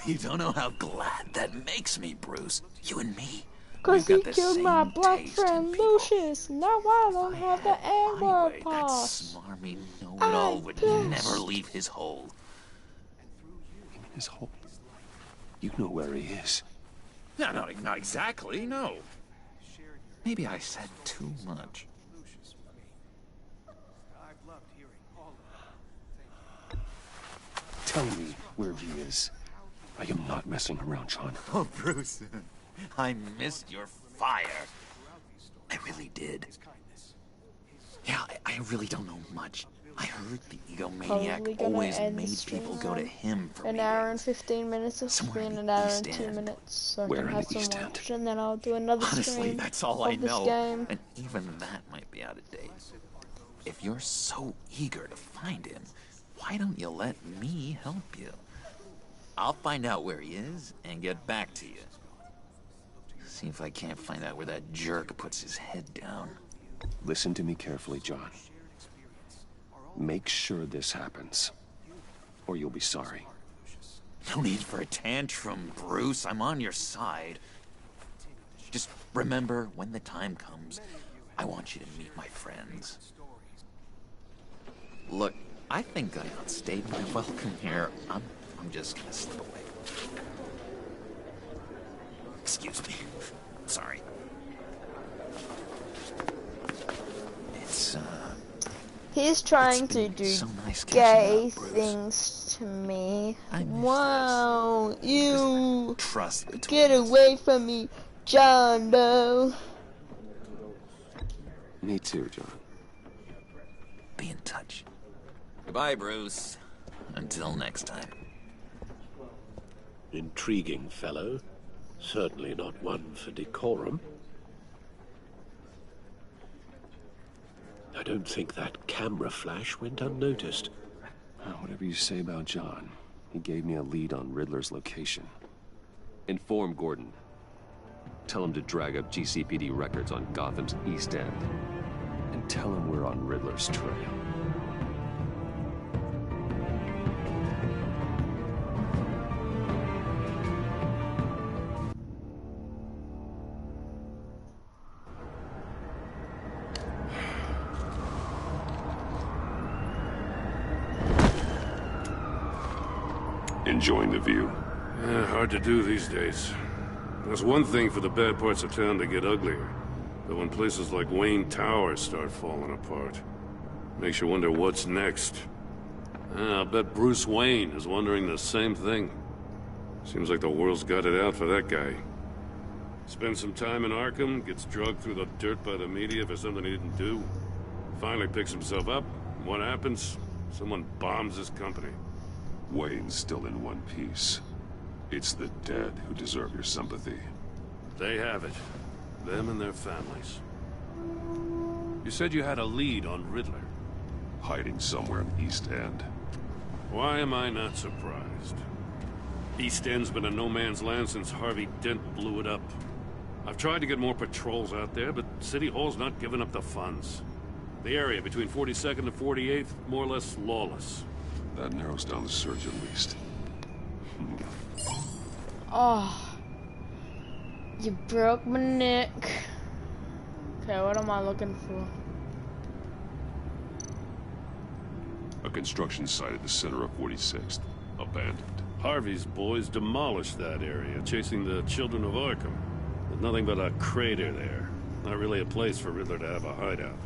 You don't know how glad that makes me, Bruce. You and me. Because he killed my black friend Lucius. Now I don't have the anger pass. That smarmy know-it-all would never leave his hole. You mean his hole? You know where he is. No, not exactly, no. Maybe I said too much. Tell me where he is. I am not messing around, John. Oh, Bruce. I missed your fire. I really did. Yeah, I really don't know much. I heard the egomaniac always made people go to him for an hour and 15 minutes of stream, an hour and 2 minutes, so I can have some watch, and then I'll do another stream that's all I of this know. game. And even that might be out of date. If you're so eager to find him, why don't you let me help you? I'll find out where he is and get back to you. See if I can't find out where that jerk puts his head down. Listen to me carefully, John. Make sure this happens, or you'll be sorry. No need for a tantrum, Bruce. I'm on your side. Just remember, when the time comes, I want you to meet my friends. Look, I think I outstayed my welcome here. I'm just gonna slip away. Excuse me. Sorry. It's, He's trying to do gay things to me. Wow, you get away from me, John Doe. Me too, John. Be in touch. Goodbye, Bruce. Until next time. Intriguing fellow. Certainly not one for decorum. I don't think that camera flash went unnoticed. Whatever you say about John, he gave me a lead on Riddler's location. Inform Gordon. Tell him to drag up GCPD records on Gotham's East End. And tell him we're on Riddler's trail. Enjoying the view? Yeah, hard to do these days. There's one thing for the bad parts of town to get uglier. But when places like Wayne Tower start falling apart, makes you wonder what's next. I'll bet Bruce Wayne is wondering the same thing. Seems like the world's got it out for that guy. Spends some time in Arkham, gets dragged through the dirt by the media for something he didn't do. Finally picks himself up. What happens? Someone bombs his company. Wayne's still in one piece. It's the dead who deserve your sympathy. They have it. Them and their families. You said you had a lead on Riddler. Hiding somewhere in East End. Why am I not surprised? East End's been a no-man's land since Harvey Dent blew it up. I've tried to get more patrols out there, but City Hall's not giving up the funds. The area between 42nd and 48th, more or less lawless. That narrows down the search at least. Oh, you broke my neck. Okay, what am I looking for? A construction site at the center of 46th. Abandoned. Harvey's boys demolished that area, chasing the children of Arkham. There's nothing but a crater there. Not really a place for Riddler to have a hideout.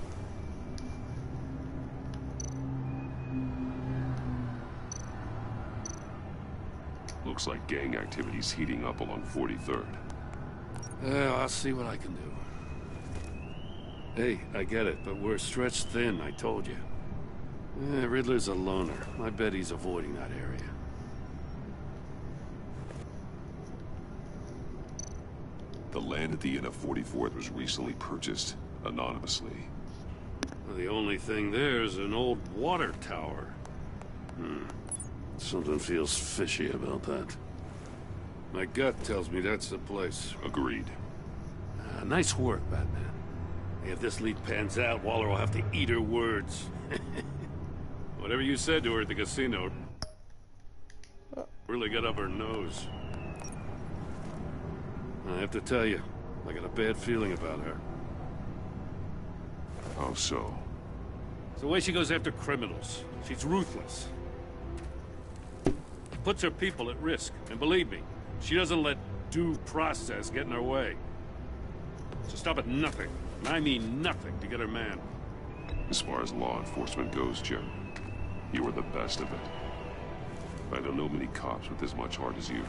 Looks like gang activity's heating up along 43rd. Yeah, I'll see what I can do. Hey, I get it, but we're stretched thin, I told you. Riddler's a loner. I bet he's avoiding that area. The land at the end of 44th was recently purchased, anonymously. Well, the only thing there is an old water tower. Something feels fishy about that. My gut tells me that's the place. Agreed. Nice work, Batman. If this lead pans out, Waller will have to eat her words. Whatever you said to her at the casino really got up her nose. I have to tell you, I got a bad feeling about her. How so? It's the way she goes after criminals. She's ruthless. Puts her people at risk. And believe me, she doesn't let due process get in her way. So stop at nothing, and I mean nothing, to get her man. As far as law enforcement goes, Jim, you are the best of it. I don't know many cops with as much heart as you.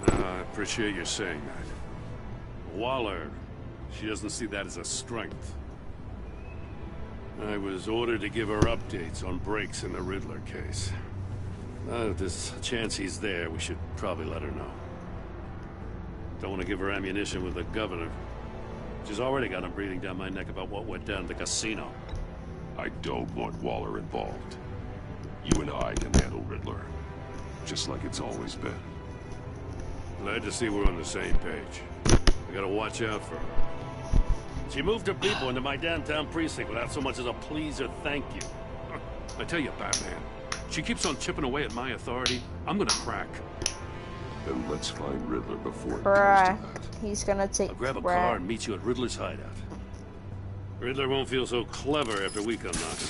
I appreciate you saying that. Waller, she doesn't see that as a strength. I was ordered to give her updates on breaks in the Riddler case. If there's a chance he's there, we should probably let her know. Don't want to give her ammunition with the governor. She's already got him breathing down my neck about what went down at the casino. I don't want Waller involved. You and I can handle Riddler, just like it's always been. Glad to see we're on the same page. I gotta watch out for her. She moved her people into my downtown precinct without so much as a please or thank you. I tell you, Batman, she keeps on chipping away at my authority. I'm gonna crack. Then let's find Riddler before it Bruh, comes to that. he's gonna take I'll grab a car and meet you at Riddler's hideout. Riddler won't feel so clever after we come knocking.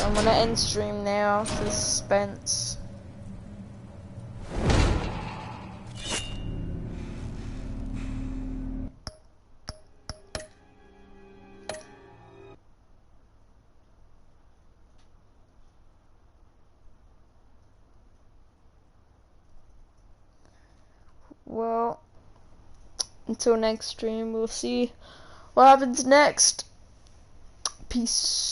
I'm gonna end stream now for the suspense. Well, until next stream, we'll see what happens next. Peace.